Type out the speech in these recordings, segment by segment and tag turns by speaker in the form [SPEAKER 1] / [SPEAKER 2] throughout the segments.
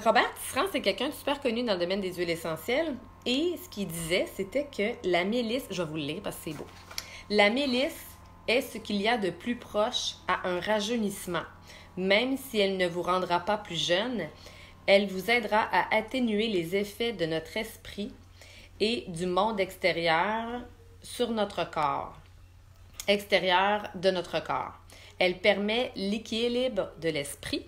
[SPEAKER 1] Robert Tisserand, c'est quelqu'un de super connu dans le domaine des huiles essentielles. Et ce qu'il disait, c'était que la mélisse, je vais vous le lire parce que c'est beau. La mélisse est ce qu'il y a de plus proche à un rajeunissement. Même si elle ne vous rendra pas plus jeune, elle vous aidera à atténuer les effets de notre esprit et du monde extérieur sur notre corps. Extérieur de notre corps. Elle permet l'équilibre de l'esprit.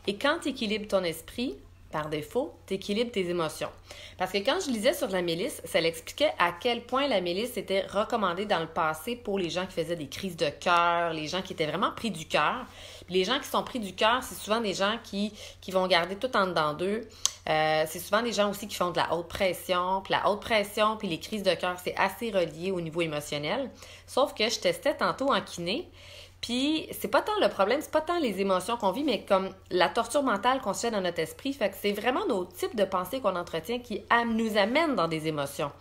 [SPEAKER 1] Et quand tu équilibres ton esprit, par défaut, tu équilibres tes émotions. Parce que quand je lisais sur la mélisse, ça l'expliquait à quel point la mélisse était recommandée dans le passé pour les gens qui faisaient des crises de cœur, les gens qui étaient vraiment pris du cœur. Les gens qui sont pris du cœur, c'est souvent des gens qui vont garder tout en dedans d'eux. C'est souvent des gens aussi qui font de la haute pression. Puis la haute pression puis les crises de cœur, c'est assez relié au niveau émotionnel. Sauf que je testais tantôt en kiné. Puis, c'est pas tant le problème, c'est pas tant les émotions qu'on vit, mais comme la torture mentale qu'on se fait dans notre esprit. Fait que c'est vraiment nos types de pensées qu'on entretient qui nous amènent dans des émotions.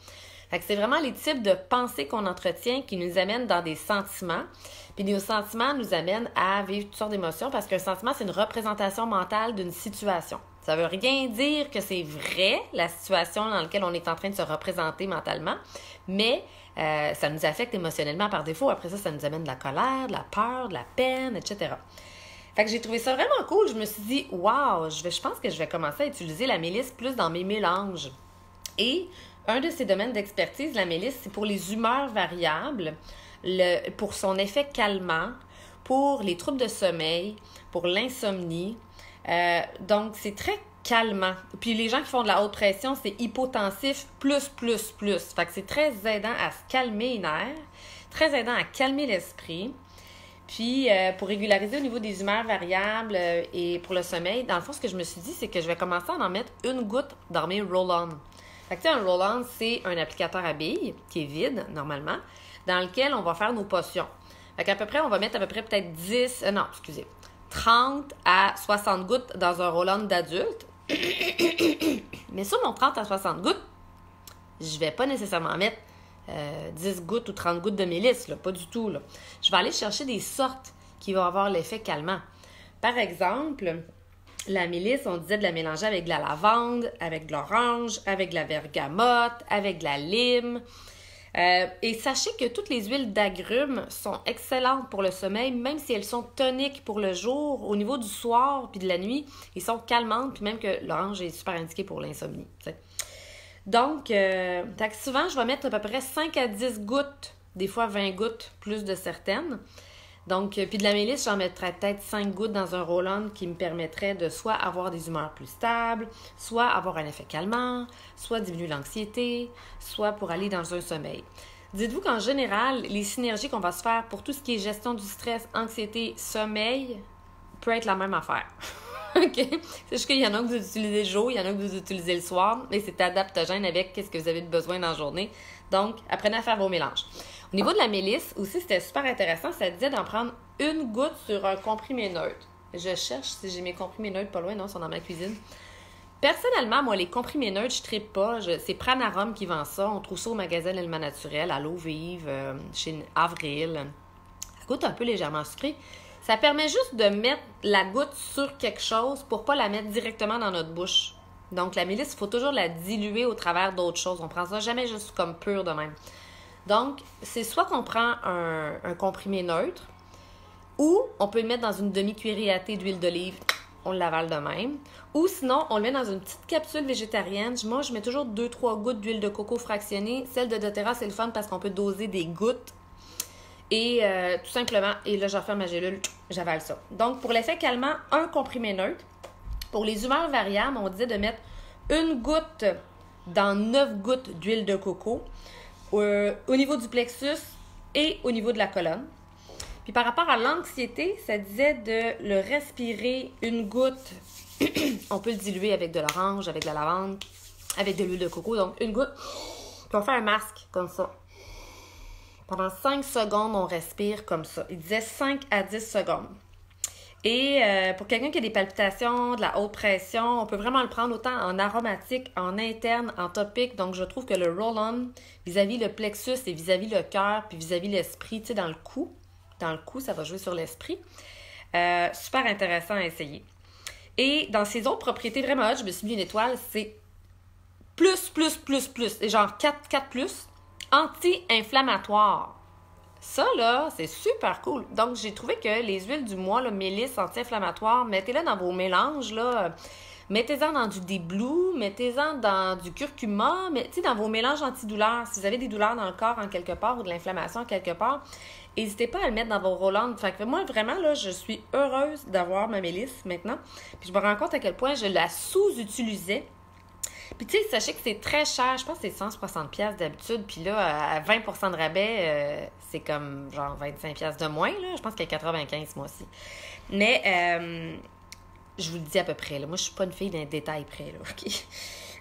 [SPEAKER 1] Fait que c'est vraiment les types de pensées qu'on entretient qui nous amènent dans des sentiments. Puis nos sentiments nous amènent à vivre toutes sortes d'émotions parce qu'un sentiment, c'est une représentation mentale d'une situation. Ça veut rien dire que c'est vrai, la situation dans laquelle on est en train de se représenter mentalement, mais ça nous affecte émotionnellement par défaut. Après ça, ça nous amène de la colère, de la peur, de la peine, etc. Fait que j'ai trouvé ça vraiment cool. Je me suis dit, wow, je pense que je vais commencer à utiliser la mélisse plus dans mes mélanges. Et un de ses domaines d'expertise, la mélisse, c'est pour les humeurs variables, pour son effet calmant, pour les troubles de sommeil, pour l'insomnie. Donc, c'est très calmant. Puis les gens qui font de la haute pression, c'est hypotensif plus. Fait que c'est très aidant à se calmer les nerfs, très aidant à calmer l'esprit. Puis, pour régulariser au niveau des humeurs variables et pour le sommeil, dans le fond, ce que je me suis dit, c'est que je vais commencer à en mettre une goutte dans mes roll-on. Fait que tu sais, un roll-on, c'est un applicateur à billes qui est vide, normalement, dans lequel on va faire nos potions. Fait qu'à peu près, on va mettre à peu près peut-être 30 à 60 gouttes dans un roll-on d'adulte. Mais sur mon 30 à 60 gouttes, je vais pas nécessairement mettre 10 gouttes ou 30 gouttes de mélisse, là, pas du tout. Là. Je vais aller chercher des sortes qui vont avoir l'effet calmant. Par exemple, la mélisse, on disait de la mélanger avec de la lavande, avec de l'orange, avec de la bergamote, avec de la lime. Et sachez que toutes les huiles d'agrumes sont excellentes pour le sommeil, même si elles sont toniques pour le jour. Au niveau du soir puis de la nuit, ils sont calmantes, puis même que l'orange est super indiqué pour l'insomnie. T'sais. Donc, souvent, je vais mettre à peu près 5 à 10 gouttes, des fois 20 gouttes, plus de certaines. Donc, puis de la mélisse, j'en mettrais peut-être 5 gouttes dans un roll-on qui me permettrait de soit avoir des humeurs plus stables, soit avoir un effet calmant, soit diminuer l'anxiété, soit pour aller dans un sommeil. Dites-vous qu'en général, les synergies qu'on va se faire pour tout ce qui est gestion du stress, anxiété, sommeil, peut être la même affaire. OK? C'est juste qu'il y en a que vous utilisez le jour, il y en a que vous utilisez le soir, mais c'est adaptogène avec qu'est-ce que vous avez besoin dans la journée. Donc, apprenez à faire vos mélanges. Au niveau de la mélisse, aussi, c'était super intéressant. Ça disait d'en prendre une goutte sur un comprimé neutre. Je cherche si j'ai mes comprimés neutres pas loin. Non, ils sont dans ma cuisine. Personnellement, moi, les comprimés neutres, je ne trippe pas. C'est Pranarum qui vend ça. On trouve ça au magasin L'Aliment Naturel, à l'eau vive, chez Avril. Ça goûte un peu légèrement sucré. Ça permet juste de mettre la goutte sur quelque chose pour ne pas la mettre directement dans notre bouche. Donc, la mélisse, il faut toujours la diluer au travers d'autres choses. On ne prend ça jamais juste comme pur de même. Donc, c'est soit qu'on prend un comprimé neutre ou on peut le mettre dans une demi-cuillerée à thé d'huile d'olive, on l'avale de même. Ou sinon, on le met dans une petite capsule végétarienne. Moi, je mets toujours 2-3 gouttes d'huile de coco fractionnée. Celle de doTERRA, c'est le fun parce qu'on peut doser des gouttes. Et tout simplement, et là, je referme ma gélule, j'avale ça. Donc, pour l'effet calmant, un comprimé neutre. Pour les humeurs variables, on disait de mettre une goutte dans 9 gouttes d'huile de coco. Au niveau du plexus et au niveau de la colonne. Puis par rapport à l'anxiété, ça disait de le respirer une goutte. On peut le diluer avec de l'orange, avec de la lavande, avec de l'huile de coco. Donc une goutte. Puis on fait un masque comme ça. Pendant 5 secondes, on respire comme ça. Il disait 5 à 10 secondes. Et pour quelqu'un qui a des palpitations, de la haute pression, on peut vraiment le prendre autant en aromatique, en interne, en topique. Donc, je trouve que le roll-on, vis-à-vis le plexus et vis-à-vis le cœur, puis vis-à-vis l'esprit, tu sais, dans le cou, ça va jouer sur l'esprit. Super intéressant à essayer. Et dans ses autres propriétés vraiment hot, je me suis mis une étoile, c'est plus. C'est genre 4 plus. Anti-inflammatoire. Ça, là, c'est super cool. Donc, j'ai trouvé que les huiles du mois, là, mélisse, anti-inflammatoire, mettez-les dans vos mélanges, là. Mettez-en dans du déblue, mettez-en dans du curcuma, dans vos mélanges antidouleurs. Si vous avez des douleurs dans le corps en quelque part ou de l'inflammation en quelque part, n'hésitez pas à le mettre dans vos roll-on. Fait que moi, vraiment, là, je suis heureuse d'avoir ma mélisse maintenant. Puis je me rends compte à quel point je la sous-utilisais. Puis tu sais, sachez que c'est très cher. Je pense que c'est 160$ d'habitude. Puis là, à 20% de rabais, c'est comme genre 25$ de moins. Là. Je pense qu'il y a 95 moi aussi. Mais je vous le dis à peu près. Là. Moi, je suis pas une fille d'un détail près. Là, OK?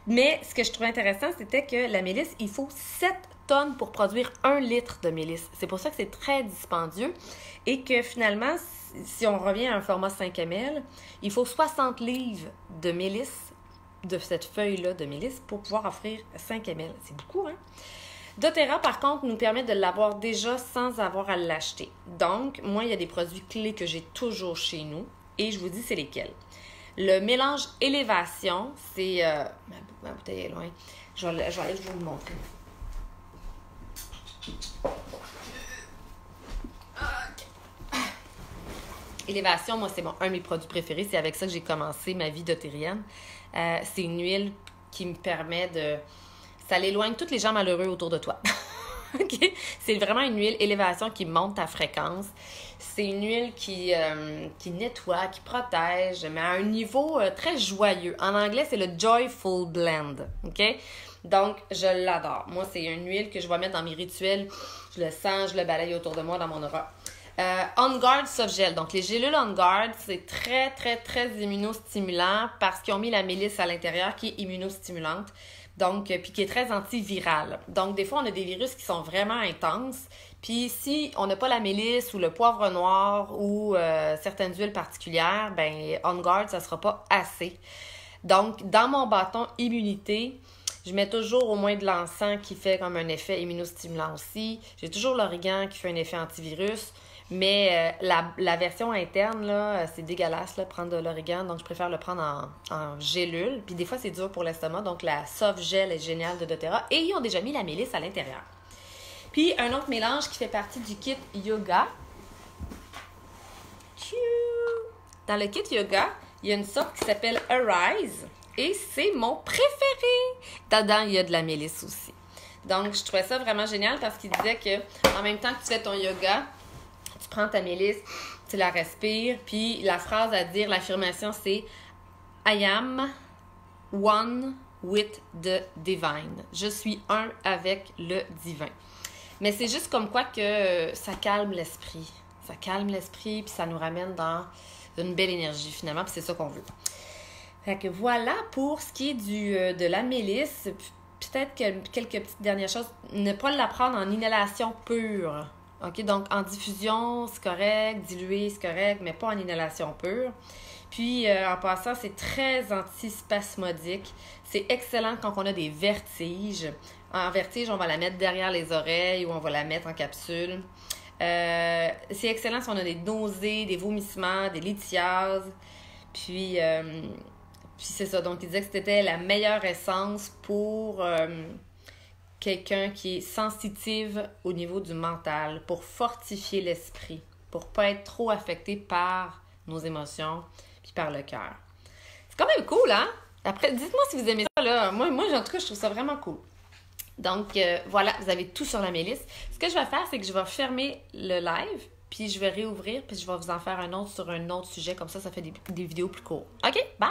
[SPEAKER 1] Mais ce que je trouvais intéressant, c'était que la mélisse, il faut 7 tonnes pour produire 1 litre de mélisse. C'est pour ça que c'est très dispendieux. Et que finalement, si on revient à un format 5 ml, il faut 60 livres de mélisse, de cette feuille-là de mélisse, pour pouvoir offrir 5 ml. C'est beaucoup, hein? doTERRA, par contre, nous permet de l'avoir déjà sans avoir à l'acheter. Donc, moi, il y a des produits clés que j'ai toujours chez nous. Et je vous dis, c'est lesquels. Le mélange élévation, c'est... ma bouteille est loin. Je vais aller vous le montrer. Élévation, moi, c'est un de mes produits préférés. C'est avec ça que j'ai commencé ma vie dotérienne. C'est une huile qui me permet de... Ça l'éloigne tous les gens malheureux autour de toi. Okay? C'est vraiment une huile élévation qui monte ta fréquence. C'est une huile qui nettoie, qui protège, mais à un niveau très joyeux. En anglais, c'est le Joyful Blend. Okay? Donc, je l'adore. Moi, c'est une huile que je vais mettre dans mes rituels. Je le sens, je le balaye autour de moi dans mon aura. On Guard Soft Gel. Donc, les gélules On Guard, c'est très, très, très immunostimulant parce qu'ils ont mis la mélisse à l'intérieur qui est immunostimulante. Donc, puis qui est très antivirale. Donc, des fois, on a des virus qui sont vraiment intenses. Puis, si on n'a pas la mélisse ou le poivre noir ou certaines huiles particulières, ben On Guard, ça ne sera pas assez. Donc, dans mon bâton immunité, je mets toujours au moins de l'encens qui fait comme un effet immunostimulant aussi. J'ai toujours l'origan qui fait un effet antivirus. Mais la version interne, là, c'est dégueulasse, là, prendre de l'origan. Donc, je préfère le prendre en gélule. Puis des fois, c'est dur pour l'estomac. Donc, la Soft Gel est géniale de doTERRA. Et ils ont déjà mis la mélisse à l'intérieur. Puis, un autre mélange qui fait partie du kit Yoga. Dans le kit Yoga, il y a une sorte qui s'appelle Arise. Et c'est mon préféré. Dedans, il y a de la mélisse aussi. Donc, je trouvais ça vraiment génial parce qu'il disait que en même temps que tu fais ton yoga, tu prends ta mélisse, tu la respires, puis la phrase à dire, l'affirmation, c'est « I am one with the divine ». Je suis un avec le divin. Mais c'est juste comme quoi que ça calme l'esprit. Ça calme l'esprit, puis ça nous ramène dans une belle énergie, finalement, puis c'est ça qu'on veut. Fait que voilà pour ce qui est de la mélisse. Peut-être que quelques petites dernières choses. Ne pas la prendre en inhalation pure. OK? Donc, en diffusion, c'est correct. Dilué, c'est correct, mais pas en inhalation pure. Puis, en passant, c'est très antispasmodique. C'est excellent quand on a des vertiges. En vertige, on va la mettre derrière les oreilles ou on va la mettre en capsule. C'est excellent si on a des nausées, des vomissements, des lithiases. Puis c'est ça. Donc, il disait que c'était la meilleure essence pour quelqu'un qui est sensitive au niveau du mental, pour fortifier l'esprit, pour pas être trop affecté par nos émotions puis par le cœur. C'est quand même cool, hein? Après, dites-moi si vous aimez ça, là. Moi, en tout cas, je trouve ça vraiment cool. Donc, voilà, vous avez tout sur la mélisse. Ce que je vais faire, c'est que je vais fermer le live, puis je vais réouvrir, puis je vais vous en faire un autre sur un autre sujet. Comme ça fait des vidéos plus courtes. OK? Bye!